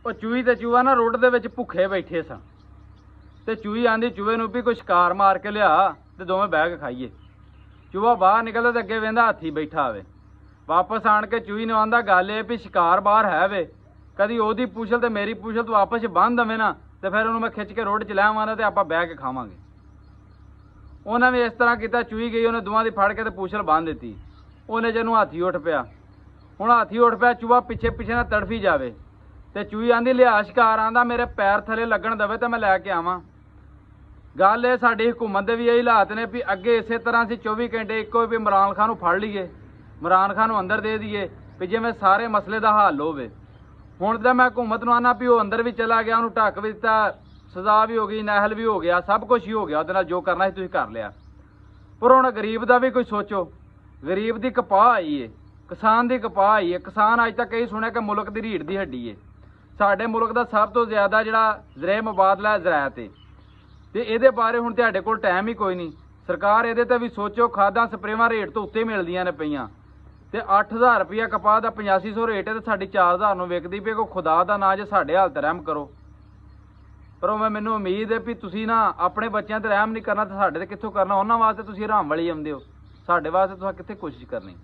ਉਹ ਚੂਹੀ ਤੇ ਚੂਹਾ ਨਾ ਰੋਡ ਦੇ ਵਿੱਚ ਭੁੱਖੇ ਬੈਠੇ ਸਨ ਤੇ ਚੂਹੀ ਆਂਦੀ ਚੂਹੇ ਨੂੰ ਵੀ ਕੋਈ ਸ਼ਿਕਾਰ ਮਾਰ ਕੇ ਲਿਆ ਤੇ ਦੋਵੇਂ ਬਹਿ ਕੇ ਖਾਈਏ। ਚੂਹਾ ਬਾਹਰ ਨਿਕਲਦਾ ਤੇ ਅੱਗੇ ਵੇਂਦਾ ਹਾਥੀ ਬੈਠਾ ਆਵੇ। ਵਾਪਸ ਆਣ ਕੇ ਚੂਹੀ ਨੂੰ ਆਂਦਾ ਗੱਲ ਇਹ ਵੀ ਸ਼ਿਕਾਰ ਬਾਹਰ ਹੈ ਵੇ, ਕਦੀ ਉਹਦੀ ਪੂਛਲ ਤੇ ਮੇਰੀ ਪੂਛਲ ਤੂੰ ਆਪਸ 'ਚ ਬੰਨ੍ਹ ਦਵੇਂ ਨਾ ਤੇ ਫਿਰ ਉਹਨੂੰ ਮੈਂ ਖਿੱਚ ਕੇ ਰੋਡ 'ਚ ਲੈ ਆਵਾਂਗਾ ਤੇ ਆਪਾਂ ਬਹਿ ਕੇ ਖਾਵਾਂਗੇ। ਉਹਨਾਂ ਵੀ ਇਸ ਤਰ੍ਹਾਂ ਕੀਤਾ। ਚੂਹੀ ਗਈ, ਉਹਨੇ ਦੋਵਾਂ ਦੀ ਫੜ ਕੇ ਤੇ ਪੂਛਲ ਬੰਨ੍ਹ ਦਿੱਤੀ। ਉਹਨੇ ਜਿਹਨੂੰ ਹਾਥੀ ਉੱਠ ਪਿਆ। ਹੁਣ ਹਾਥੀ ਉੱਠ ਪਿਆ, ਚੂਹਾ ਪਿੱਛੇ ਪਿੱਛੇ ਨਾ ਤੜਫੀ ਜਾਵੇ ਤੇ ਚੂਹੀ ਆਂਦੀ ਲਿਆ ਸ਼ਿਕਾਰ, ਆਂਦਾ ਮੇਰੇ ਪੈਰ ਥੱਲੇ ਲੱਗਣ ਦੇਵੇ ਤੇ ਮੈਂ ਲੈ ਕੇ ਆਵਾਂ। ਗੱਲ ਇਹ ਸਾਡੀ ਹਕੂਮਤ ਦੇ ਵੀ ਇਹੀ ਹਾਲਾਤ ਨੇ ਵੀ ਅੱਗੇ ਇਸੇ ਤਰ੍ਹਾਂ ਅਸੀਂ 24 ਘੰਟੇ ਇੱਕੋ ਵੀ ਇਮਰਾਨ ਖਾਨ ਨੂੰ ਫੜ ਲਈਏ, ਇਮਰਾਨ ਖਾਨ ਨੂੰ ਅੰਦਰ ਦੇ ਦਈਏ ਵੀ ਜਿਵੇਂ ਸਾਰੇ ਮਸਲੇ ਦਾ ਹੱਲ ਹੋਵੇ। ਹੁਣ ਤਾਂ ਮੈਂ ਹਕੂਮਤ ਨੂੰ ਆਨਾ ਵੀ ਉਹ ਅੰਦਰ ਵੀ ਚਲਾ ਗਿਆ, ਉਹਨੂੰ ਢੱਕ ਵੀ ਦਿੱਤਾ, ਸਜ਼ਾ ਵੀ ਹੋ ਗਈ, ਨਾਹਲ ਵੀ ਹੋ ਗਿਆ, ਸਭ ਕੁਝ ਹੀ ਹੋ ਗਿਆ, ਉਹਦੇ ਨਾਲ ਜੋ ਕਰਨਾ ਸੀ ਤੁਸੀਂ ਕਰ ਲਿਆ। ਪਰ ਹੁਣ ਗਰੀਬ ਦਾ ਵੀ ਕੋਈ ਸੋਚੋ। ਗਰੀਬ ਦੀ ਕਪਾਹ ਆਈ ਏ, ਕਿਸਾਨ ਦੀ ਕਪਾਹ ਆਈ ਏ। ਕਿਸਾਨ ਅੱਜ ਤੱਕ ਇਹ ਸੁਣਿਆ ਕਿ ਮੁਲਕ ਦੀ ਰੀੜ੍ਹ ਦੀ ਹੱਡੀ ਏ। ਸਾਡੇ ਮੁਲਕ ਦਾ ਸਭ ਤੋਂ ਜ਼ਿਆਦਾ ਜਿਹੜਾ ਜ਼ਰੇ ਮੁਬਾਦਲਾ ਹੈ ਜ਼ਰਾਇਤ ਏ ਤੇ ਇਹਦੇ ਬਾਰੇ ਹੁਣ ਤੁਹਾਡੇ ਕੋਲ ਟਾਈਮ ਹੀ ਕੋਈ ਨਹੀਂ। ਸਰਕਾਰ ਇਹਦੇ ਤੇ ਵੀ ਸੋਚੋ। ਖਾਦਾਂ ਸਪਰੇਵਾਂ ਰੇਟ ਤੋਂ ਉੱਤੇ ਮਿਲਦੀਆਂ ਨੇ ਪਈਆਂ ਤੇ 8000 ਰੁਪਇਆ ਕਪਾਹ ਦਾ 8500 ਰੇਟ ਹੈ ਤੇ ਸਾਡੀ 4000 ਨੂੰ ਵਿਕਦੀ ਪਈ। ਕੋਈ ਖੁਦਾ ਦਾ ਨਾਂ ਜੇ ਸਾਡੇ ਹਾਲਤ ਰਹਿਮ ਕਰੋ। ਪਰ ਉਹ ਮੈਨੂੰ ਉਮੀਦ ਹੈ ਵੀ ਤੁਸੀਂ ਨਾ ਆਪਣੇ ਬੱਚਿਆਂ ਤੇ ਰਹਿਮ ਨਹੀਂ ਕਰਨਾ ਤੇ ਸਾਡੇ ਤੇ ਕਿੱਥੋਂ ਕਰਨਾ। ਉਹਨਾਂ ਵਾਸਤੇ ਤੁਸੀਂ ਹਰਾਮ ਵਾਲੀ ਆਉਂਦੇ ਹੋ, ਸਾਡੇ ਵਾਸਤੇ ਤੁਸੀਂ ਕਿੱਥੇ ਕੋਸ਼ਿਸ਼ ਕਰਨੀ।